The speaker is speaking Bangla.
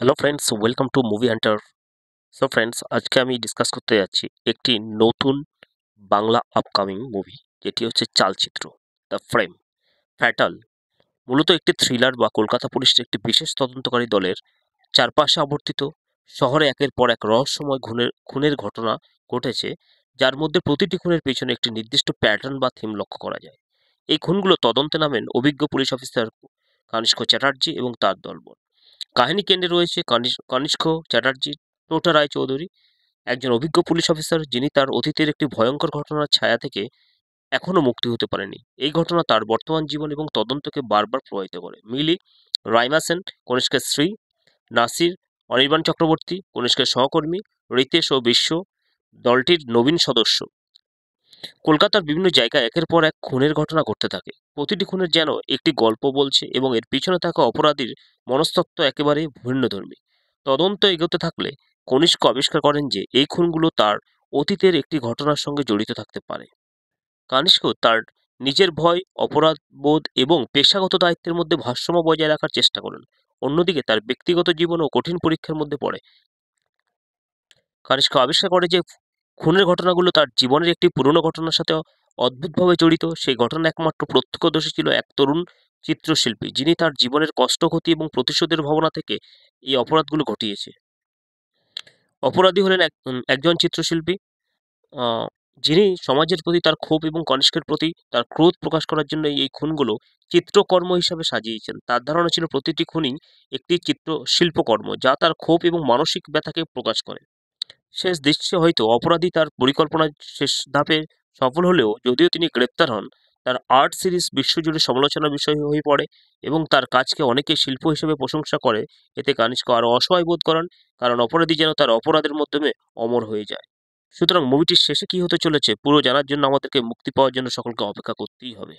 Hello friends, welcome to movie Hunter. So friends, আজকে আমি ডিসকাস করতে যাচ্ছি একটি নতুন বাংলা আপকামিং মুভি, যেটি হচ্ছে চালচিত্র দ্য ফ্রেম ফ্যাটাল। মূলত একটি থ্রিলার বা কলকাতা পুলিশের একটি বিশেষ তদন্তকারী দলের চারপাশে আবর্তিত শহরে একের পর এক রহস্যময় খুনের ঘটনা ঘটেছে, যার মধ্যে প্রতিটি খুনের পেছনে একটি নির্দিষ্ট প্যাটার্ন বা থিম লক্ষ্য করা যায়। এই খুনগুলো তদন্তে নামেন অভিজ্ঞ পুলিশ অফিসার কনিষ্ক চ্যাটার্জি এবং তার দলবল। কাহিনী কেন্দ্রে রয়েছে কনিষ্ক চ্যাটার্জি, টোটা রায়চৌধুরী, একজন অভিজ্ঞ পুলিশ অফিসার যিনি তার অতীতের একটি ভয়ঙ্কর ঘটনার ছায়া থেকে এখনো মুক্তি হতে পারেনি। এই ঘটনা তার বর্তমান জীবন এবং তদন্তকে বারবার প্রভাবিত করে। মিলি রাইমা সেন, কনিষ্কের স্ত্রী; নাসির অনির্বাণ চক্রবর্তী, কনিষ্কের সহকর্মী; রিতেশ ও বিশ্ব, দলটির নবীন সদস্য। কলকাতার বিভিন্ন জায়গায় একের পর এক খুনের ঘটনা ঘটতে থাকে। প্রতিটি খুনের যেন একটি গল্প বলছে এবং এর পিছনে থাকা অপরাধীর মনস্তত্ত্ব একেবারে ভিন্নধর্মী। তদন্ত এগোতে থাকলে কনিষ্ক আবিষ্কার করেন যে এই খুনগুলো তার অতীতের একটি ঘটনার সঙ্গে জড়িত থাকতে পারে। কনিষ্ক তার নিজের ভয়, অপরাধবোধ এবং পেশাগত দায়িত্বের মধ্যে ভারসাম্য বজায় রাখার চেষ্টা করেন। অন্যদিকে তার ব্যক্তিগত জীবনও কঠিন পরীক্ষার মধ্যে পড়ে। কনিষ্ক আবিষ্কার করে যে খুনের ঘটনাগুলো তার জীবনের একটি পুরনো ঘটনার সাথে অদ্ভুতভাবে জড়িত। সেই ঘটনা একমাত্র প্রত্যক্ষদর্শী ছিল এক তরুণ চিত্রশিল্পী, যিনি তার জীবনের কষ্ট, ক্ষতি এবং প্রতিশোধের ভাবনা থেকে এই অপরাধগুলো ঘটিয়েছে। অপরাধী হলেন একজন চিত্রশিল্পী, আহ, যিনি সমাজের প্রতি তার ক্ষোভ এবং কনিষ্কের প্রতি তার ক্রোধ প্রকাশ করার জন্য এই খুনগুলো চিত্রকর্ম হিসাবে সাজিয়েছেন। তার ধারণা ছিল প্রতিটি খুনই একটি শিল্পকর্ম, যা তার ক্ষোভ এবং মানসিক ব্যথাকে প্রকাশ করে। শেষ দৃশ্যে হয়তো অপরাধী তার পরিকল্পনার শেষ ধাপে সফল হলেও, যদিও তিনি গ্রেপ্তার হন, তার আর্ট সিরিজ বিশ্বজুড়ে সমালোচনার বিষয় হয়ে পড়ে এবং তার কাজকে অনেকে শিল্প হিসেবে প্রশংসা করে। এতে কনিষ্ক আরও অসহায় বোধ করেন, কারণ অপরাধী যেন তার অপরাধের মাধ্যমে অমর হয়ে যায়। সুতরাং মুভিটির শেষে কি হতে চলেছে পুরো জানার জন্য আমাদেরকে মুক্তি পাওয়ার জন্য সকলকে অপেক্ষা করতেই হবে।